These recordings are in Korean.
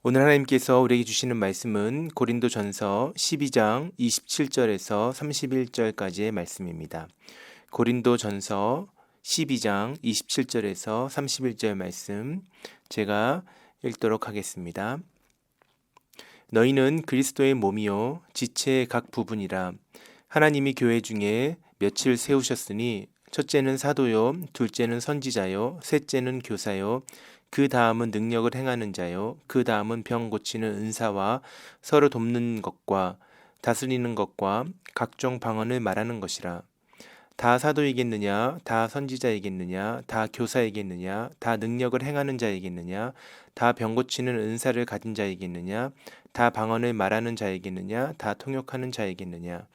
오늘 하나님께서 우리에게 주시는 말씀은 고린도전서 12장 27절에서 31절까지의 말씀입니다. 고린도전서 12장 27절에서 31절 말씀 제가 읽도록 하겠습니다. 너희는 그리스도의 몸이요 지체의 각 부분이라. 하나님이 교회 중에 며칠 세우셨으니 첫째는 사도요, 둘째는 선지자요, 셋째는 교사요, 그 다음은 능력을 행하는 자요, 그 다음은 병 고치는 은사와 서로 돕는 것과 다스리는 것과 각종 방언을 말하는 것이라. 다 사도이겠느냐, 다 선지자이겠느냐, 다 교사이겠느냐, 다 능력을 행하는 자이겠느냐, 다 병 고치는 은사를 가진 자이겠느냐, 다 방언을 말하는 자이겠느냐, 다 통역하는 자이겠느냐.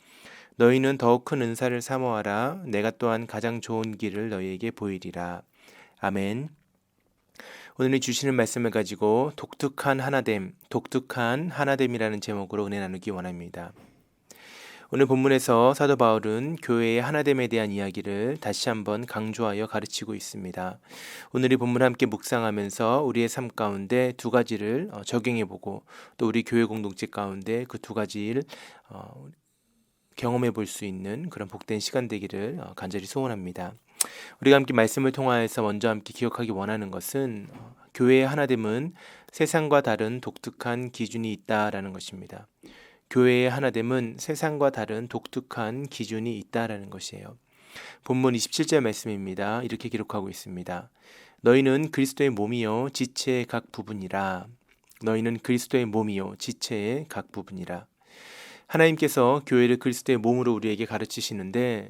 너희는 더욱 큰 은사를 사모하라. 내가 또한 가장 좋은 길을 너희에게 보이리라. 아멘. 오늘 주시는 말씀을 가지고 독특한 하나됨이라는 제목으로 은혜 나누기 원합니다. 오늘 본문에서 사도 바울은 교회의 하나됨에 대한 이야기를 다시 한번 강조하여 가르치고 있습니다. 오늘 이 본문을 함께 묵상하면서 우리의 삶 가운데 두 가지를 적용해보고 또 우리 교회 공동체 가운데 그 두 가지를 경험해 볼 수 있는 그런 복된 시간 되기를 간절히 소원합니다. 우리가 함께 말씀을 통하여서 먼저 함께 기억하기 원하는 것은 교회의 하나됨은 세상과 다른 독특한 기준이 있다라는 것입니다. 교회의 하나됨은 세상과 다른 독특한 기준이 있다라는 것이에요. 본문 27절 말씀입니다. 이렇게 기록하고 있습니다. 너희는 그리스도의 몸이요 지체의 각 부분이라. 너희는 그리스도의 몸이요 지체의 각 부분이라. 하나님께서 교회를 그리스도의 몸으로 우리에게 가르치시는데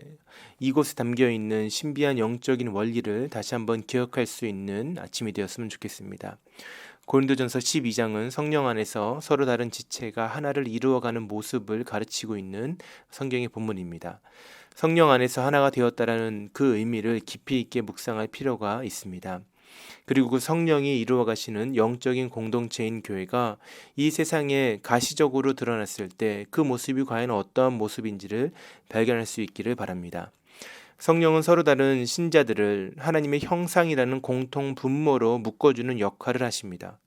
이곳에 담겨있는 신비한 영적인 원리를 다시 한번 기억할 수 있는 아침이 되었으면 좋겠습니다. 고린도전서 12장은 성령 안에서 서로 다른 지체가 하나를 이루어가는 모습을 가르치고 있는 성경의 본문입니다. 성령 안에서 하나가 되었다라는 그 의미를 깊이 있게 묵상할 필요가 있습니다. 그리고 그 성령이 이루어 가시는 영적인 공동체인 교회가 이 세상에 가시적으로 드러났을 때 그 모습이 과연 어떠한 모습인지를 발견할 수 있기를 바랍니다. 성령은 서로 다른 신자들을 하나님의 형상이라는 공통 분모로 묶어주는 역할을 하십니다.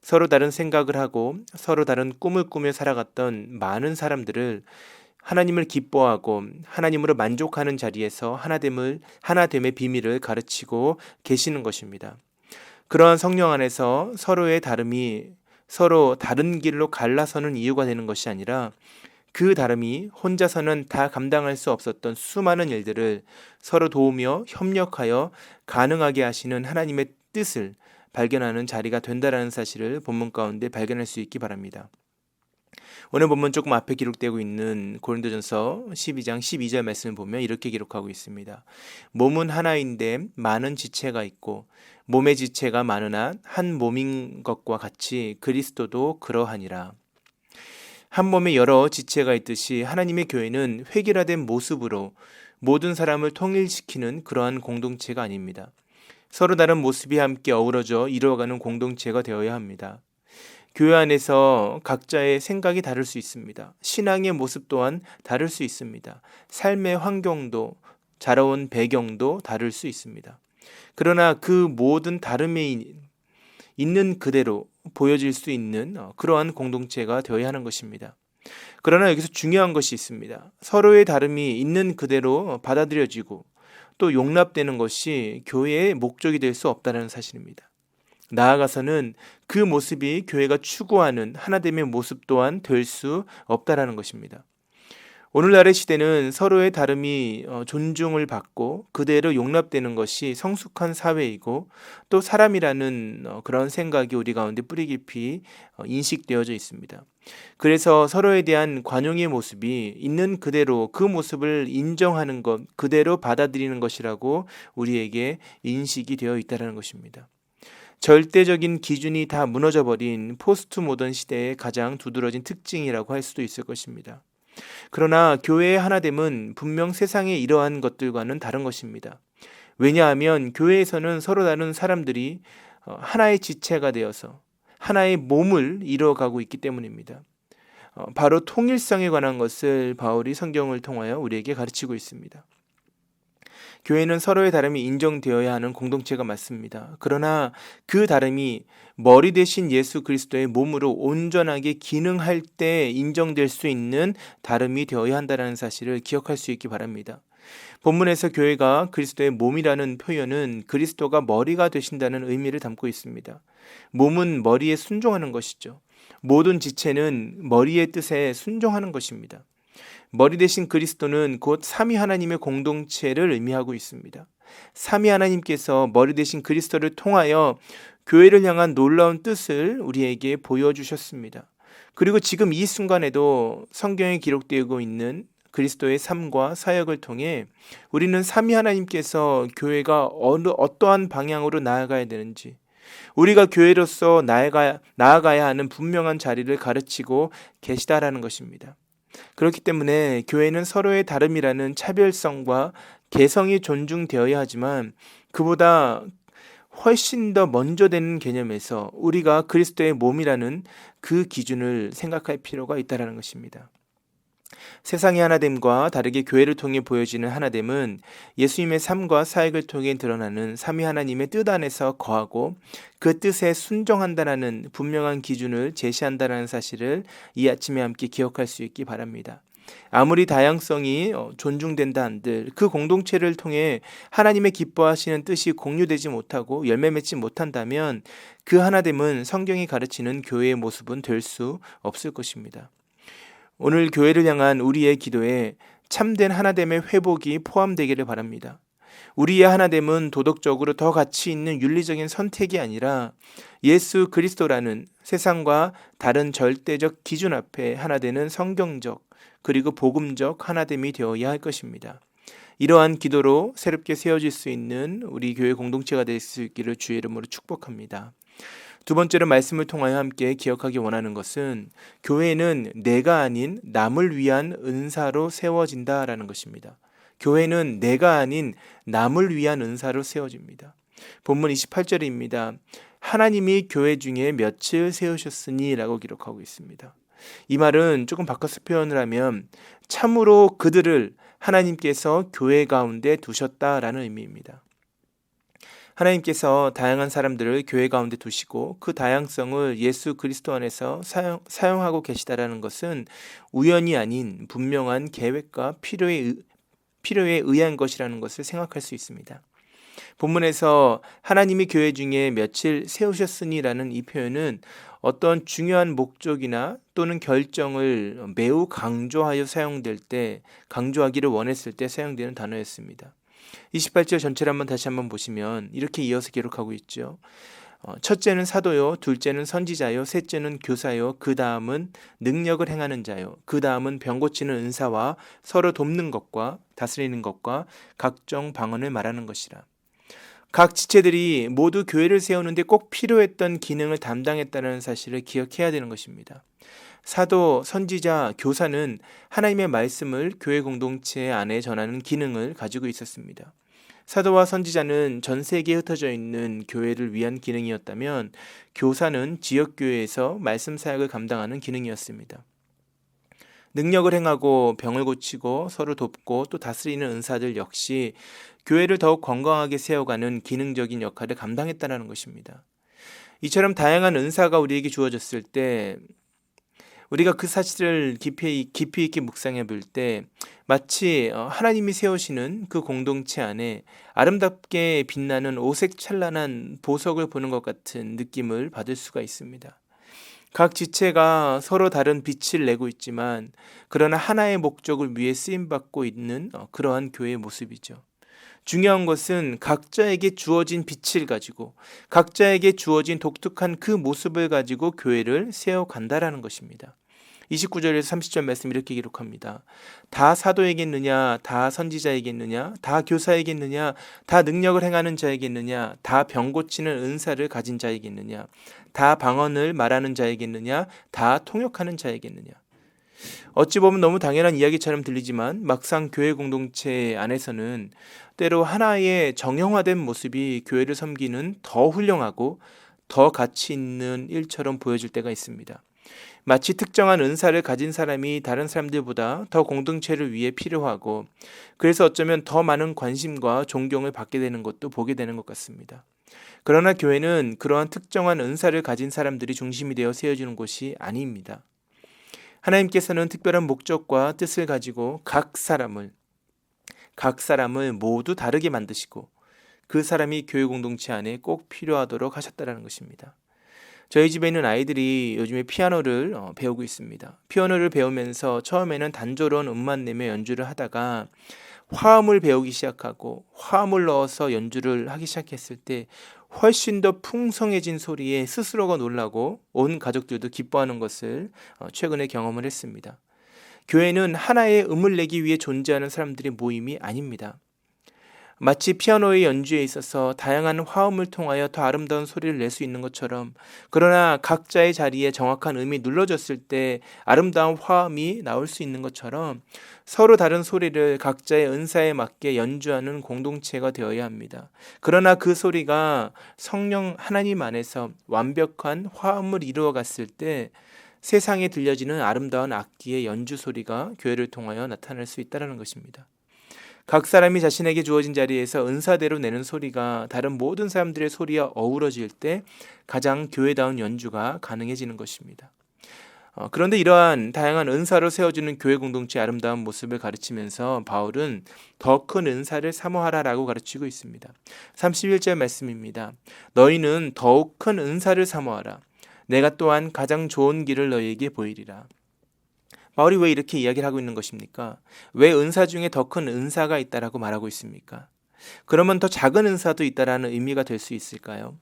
서로 다른 생각을 하고 서로 다른 꿈을 꾸며 살아갔던 많은 사람들을 하나님을 기뻐하고 하나님으로 만족하는 자리에서 하나됨의 비밀을 가르치고 계시는 것입니다. 그러한 성령 안에서 서로의 다름이 서로 다른 길로 갈라서는 이유가 되는 것이 아니라 그 다름이 혼자서는 다 감당할 수 없었던 수많은 일들을 서로 도우며 협력하여 가능하게 하시는 하나님의 뜻을 발견하는 자리가 된다라는 사실을 본문 가운데 발견할 수 있기 바랍니다. 오늘 본문 조금 앞에 기록되고 있는 고린도전서 12장 12절 말씀을 보면 이렇게 기록하고 있습니다. 몸은 하나인데 많은 지체가 있고 몸의 지체가 많으나 한 몸인 것과 같이 그리스도도 그러하니라. 한 몸에 여러 지체가 있듯이 하나님의 교회는 획일화된 모습으로 모든 사람을 통일시키는 그러한 공동체가 아닙니다. 서로 다른 모습이 함께 어우러져 이루어가는 공동체가 되어야 합니다. 교회 안에서 각자의 생각이 다를 수 있습니다. 신앙의 모습 또한 다를 수 있습니다. 삶의 환경도 자라온 배경도 다를 수 있습니다. 그러나 그 모든 다름이 있는 그대로 보여질 수 있는 그러한 공동체가 되어야 하는 것입니다. 그러나 여기서 중요한 것이 있습니다. 서로의 다름이 있는 그대로 받아들여지고 또 용납되는 것이 교회의 목적이 될 수 없다는 사실입니다. 나아가서는 그 모습이 교회가 추구하는 하나됨의 모습 또한 될 수 없다라는 것입니다. 오늘날의 시대는 서로의 다름이 존중을 받고 그대로 용납되는 것이 성숙한 사회이고 또 사람이라는 그런 생각이 우리 가운데 뿌리 깊이 인식되어져 있습니다. 그래서 서로에 대한 관용의 모습이 있는 그대로 그 모습을 인정하는 것, 그대로 받아들이는 것이라고 우리에게 인식이 되어 있다는 것입니다. 절대적인 기준이 다 무너져버린 포스트 모던 시대의 가장 두드러진 특징이라고 할 수도 있을 것입니다. 그러나 교회의 하나됨은 분명 세상의 이러한 것들과는 다른 것입니다. 왜냐하면 교회에서는 서로 다른 사람들이 하나의 지체가 되어서 하나의 몸을 이루어가고 있기 때문입니다. 바로 통일성에 관한 것을 바울이 성경을 통하여 우리에게 가르치고 있습니다. 교회는 서로의 다름이 인정되어야 하는 공동체가 맞습니다. 그러나 그 다름이 머리 대신 예수 그리스도의 몸으로 온전하게 기능할 때 인정될 수 있는 다름이 되어야 한다는 사실을 기억할 수 있기 바랍니다. 본문에서 교회가 그리스도의 몸이라는 표현은 그리스도가 머리가 되신다는 의미를 담고 있습니다. 몸은 머리에 순종하는 것이죠. 모든 지체는 머리의 뜻에 순종하는 것입니다. 머리 대신 그리스도는 곧 삼위 하나님의 공동체를 의미하고 있습니다. 삼위 하나님께서 머리 대신 그리스도를 통하여 교회를 향한 놀라운 뜻을 우리에게 보여주셨습니다. 그리고 지금 이 순간에도 성경에 기록되고 있는 그리스도의 삶과 사역을 통해 우리는 삼위 하나님께서 교회가 어떠한 방향으로 나아가야 되는지, 우리가 교회로서 나아가야 하는 분명한 자리를 가르치고 계시다라는 것입니다. 그렇기 때문에 교회는 서로의 다름이라는 차별성과 개성이 존중되어야 하지만 그보다 훨씬 더 먼저 되는 개념에서 우리가 그리스도의 몸이라는 그 기준을 생각할 필요가 있다는 것입니다. 세상의 하나됨과 다르게 교회를 통해 보여지는 하나됨은 예수님의 삶과 사역을 통해 드러나는 삼위 하나님의 뜻 안에서 거하고 그 뜻에 순종한다는 분명한 기준을 제시한다는 사실을 이 아침에 함께 기억할 수 있기 바랍니다. 아무리 다양성이 존중된다 한들 그 공동체를 통해 하나님의 기뻐하시는 뜻이 공유되지 못하고 열매 맺지 못한다면 그 하나됨은 성경이 가르치는 교회의 모습은 될 수 없을 것입니다. 오늘 교회를 향한 우리의 기도에 참된 하나됨의 회복이 포함되기를 바랍니다. 우리의 하나됨은 도덕적으로 더 가치 있는 윤리적인 선택이 아니라 예수 그리스도라는 세상과 다른 절대적 기준 앞에 하나 되는 성경적 그리고 복음적 하나됨이 되어야 할 것입니다. 이러한 기도로 새롭게 세워질 수 있는 우리 교회 공동체가 될 수 있기를 주의 이름으로 축복합니다. 두 번째로 말씀을 통하여 함께 기억하기 원하는 것은 교회는 내가 아닌 남을 위한 은사로 세워진다라는 것입니다. 교회는 내가 아닌 남을 위한 은사로 세워집니다. 본문 28절입니다. 하나님이 교회 중에 며칠 세우셨으니 라고 기록하고 있습니다. 이 말은 조금 바꿔서 표현을 하면 참으로 그들을 하나님께서 교회 가운데 두셨다라는 의미입니다. 하나님께서 다양한 사람들을 교회 가운데 두시고 그 다양성을 예수 그리스도 안에서 사용하고 계시다라는 것은 우연이 아닌 분명한 계획과 필요에 의한 것이라는 것을 생각할 수 있습니다. 본문에서 하나님이 교회 중에 며칠 세우셨으니라는 이 표현은 어떤 중요한 목적이나 또는 결정을 매우 강조하여 사용될 때, 강조하기를 원했을 때 사용되는 단어였습니다. 28절 전체를 다시 한번 보시면 이렇게 이어서 기록하고 있죠. 첫째는 사도요, 둘째는 선지자요, 셋째는 교사요, 그 다음은 능력을 행하는 자요, 그 다음은 병 고치는 은사와 서로 돕는 것과 다스리는 것과 각종 방언을 말하는 것이라. 각 지체들이 모두 교회를 세우는데 꼭 필요했던 기능을 담당했다는 사실을 기억해야 되는 것입니다. 사도, 선지자, 교사는 하나님의 말씀을 교회 공동체 안에 전하는 기능을 가지고 있었습니다. 사도와 선지자는 전 세계에 흩어져 있는 교회를 위한 기능이었다면 교사는 지역교회에서 말씀 사역을 감당하는 기능이었습니다. 능력을 행하고 병을 고치고 서로 돕고 또 다스리는 은사들 역시 교회를 더욱 건강하게 세워가는 기능적인 역할을 감당했다는 것입니다. 이처럼 다양한 은사가 우리에게 주어졌을 때 우리가 그 사실을 깊이 있게 묵상해 볼 때 마치 하나님이 세우시는 그 공동체 안에 아름답게 빛나는 오색 찬란한 보석을 보는 것 같은 느낌을 받을 수가 있습니다. 각 지체가 서로 다른 빛을 내고 있지만 그러나 하나의 목적을 위해 쓰임받고 있는 그러한 교회의 모습이죠. 중요한 것은 각자에게 주어진 빛을 가지고 각자에게 주어진 독특한 그 모습을 가지고 교회를 세워간다라는 것입니다. 29절에서 30절 말씀 이렇게 기록합니다. 다 사도에겠느냐, 다 선지자에겠느냐, 다 교사에겠느냐, 다 능력을 행하는 자에겠느냐, 다 병 고치는 은사를 가진 자에겠느냐, 다 방언을 말하는 자에겠느냐, 다 통역하는 자에겠느냐. 어찌 보면 너무 당연한 이야기처럼 들리지만 막상 교회 공동체 안에서는 때로 하나의 정형화된 모습이 교회를 섬기는 더 훌륭하고 더 가치 있는 일처럼 보여질 때가 있습니다. 마치 특정한 은사를 가진 사람이 다른 사람들보다 더 공동체를 위해 필요하고, 그래서 어쩌면 더 많은 관심과 존경을 받게 되는 것도 보게 되는 것 같습니다. 그러나 교회는 그러한 특정한 은사를 가진 사람들이 중심이 되어 세워지는 곳이 아닙니다. 하나님께서는 특별한 목적과 뜻을 가지고 각 사람을 모두 다르게 만드시고, 그 사람이 교회 공동체 안에 꼭 필요하도록 하셨다는 것입니다. 저희 집에 있는 아이들이 요즘에 피아노를 배우고 있습니다. 피아노를 배우면서 처음에는 단조로운 음만 내며 연주를 하다가 화음을 배우기 시작하고 화음을 넣어서 연주를 하기 시작했을 때 훨씬 더 풍성해진 소리에 스스로가 놀라고 온 가족들도 기뻐하는 것을 최근에 경험을 했습니다. 교회는 하나의 음을 내기 위해 존재하는 사람들의 모임이 아닙니다. 마치 피아노의 연주에 있어서 다양한 화음을 통하여 더 아름다운 소리를 낼 수 있는 것처럼, 그러나 각자의 자리에 정확한 음이 눌러졌을 때 아름다운 화음이 나올 수 있는 것처럼 서로 다른 소리를 각자의 은사에 맞게 연주하는 공동체가 되어야 합니다. 그러나 그 소리가 성령 하나님 안에서 완벽한 화음을 이루어 갔을 때 세상에 들려지는 아름다운 악기의 연주 소리가 교회를 통하여 나타날 수 있다는 것입니다. 각 사람이 자신에게 주어진 자리에서 은사대로 내는 소리가 다른 모든 사람들의 소리와 어우러질 때 가장 교회다운 연주가 가능해지는 것입니다. 그런데 이러한 다양한 은사로 세워지는 교회 공동체의 아름다운 모습을 가르치면서 바울은 더 큰 은사를 사모하라라고 가르치고 있습니다. 31절 말씀입니다. 너희는 더욱 큰 은사를 사모하라. 내가 또한 가장 좋은 길을 너희에게 보이리라. 바울이 왜 이렇게 이야기를 하고 있는 것입니까? 왜 은사 중에 더 큰 은사가 있다라고 말하고 있습니까? 그러면 더 작은 은사도 있다라는 의미가 될 수 있을까요?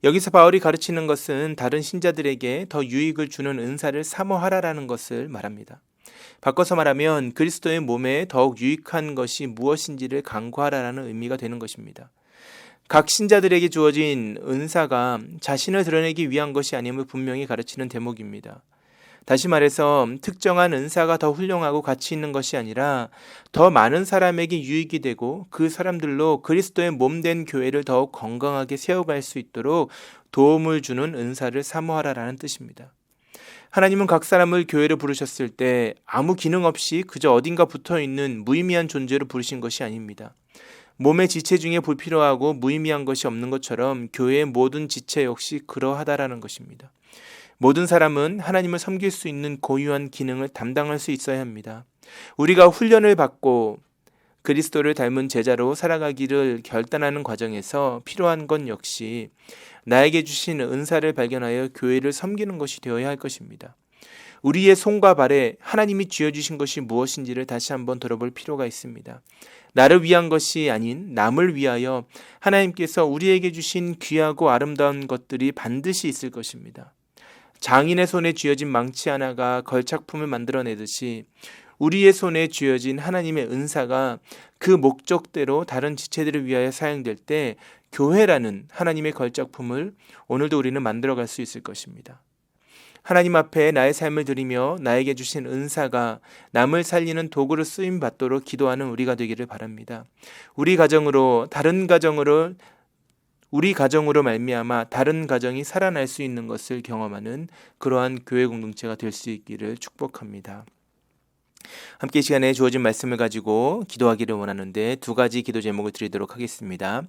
여기서 바울이 가르치는 것은 다른 신자들에게 더 유익을 주는 은사를 사모하라라는 것을 말합니다. 바꿔서 말하면 그리스도의 몸에 더욱 유익한 것이 무엇인지를 간구하라라는 의미가 되는 것입니다. 각 신자들에게 주어진 은사가 자신을 드러내기 위한 것이 아님을 분명히 가르치는 대목입니다. 다시 말해서 특정한 은사가 더 훌륭하고 가치 있는 것이 아니라 더 많은 사람에게 유익이 되고 그 사람들로 그리스도의 몸된 교회를 더욱 건강하게 세워갈 수 있도록 도움을 주는 은사를 사모하라라는 뜻입니다. 하나님은 각 사람을 교회로 부르셨을 때 아무 기능 없이 그저 어딘가 붙어있는 무의미한 존재로 부르신 것이 아닙니다. 몸의 지체 중에 불필요하고 무의미한 것이 없는 것처럼 교회의 모든 지체 역시 그러하다라는 것입니다. 모든 사람은 하나님을 섬길 수 있는 고유한 기능을 담당할 수 있어야 합니다. 우리가 훈련을 받고 그리스도를 닮은 제자로 살아가기를 결단하는 과정에서 필요한 건 역시 나에게 주신 은사를 발견하여 교회를 섬기는 것이 되어야 할 것입니다. 우리의 손과 발에 하나님이 쥐어주신 것이 무엇인지를 다시 한번 들어볼 필요가 있습니다. 나를 위한 것이 아닌 남을 위하여 하나님께서 우리에게 주신 귀하고 아름다운 것들이 반드시 있을 것입니다. 장인의 손에 쥐어진 망치 하나가 걸작품을 만들어내듯이 우리의 손에 쥐어진 하나님의 은사가 그 목적대로 다른 지체들을 위하여 사용될 때 교회라는 하나님의 걸작품을 오늘도 우리는 만들어갈 수 있을 것입니다. 하나님 앞에 나의 삶을 드리며 나에게 주신 은사가 남을 살리는 도구로 쓰임 받도록 기도하는 우리가 되기를 바랍니다. 우리 가정으로 말미암아 다른 가정이 살아날 수 있는 것을 경험하는 그러한 교회 공동체가 될 수 있기를 축복합니다. 함께 이 시간에 주어진 말씀을 가지고 기도하기를 원하는데 두 가지 기도 제목을 드리도록 하겠습니다.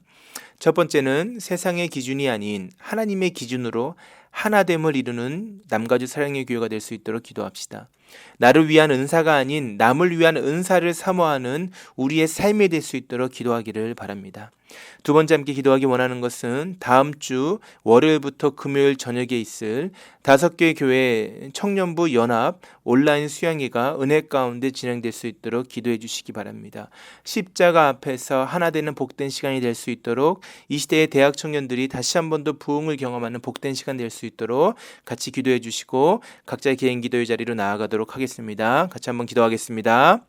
첫 번째는 세상의 기준이 아닌 하나님의 기준으로 하나됨을 이루는 남가주 사랑의 교회가 될 수 있도록 기도합시다. 나를 위한 은사가 아닌 남을 위한 은사를 사모하는 우리의 삶이 될 수 있도록 기도하기를 바랍니다. 두 번째 함께 기도하기 원하는 것은 다음 주 월요일부터 금요일 저녁에 있을 5개 교회 청년부 연합 온라인 수양회가 은혜 가운데 진행될 수 있도록 기도해 주시기 바랍니다. 십자가 앞에서 하나 되는 복된 시간이 될 수 있도록 이 시대의 대학 청년들이 다시 한 번 더 부흥을 경험하는 복된 시간 될 수 있도록 같이 기도해 주시고 각자의 개인 기도의 자리로 나아가도록 하겠습니다. 같이 한번 기도하겠습니다.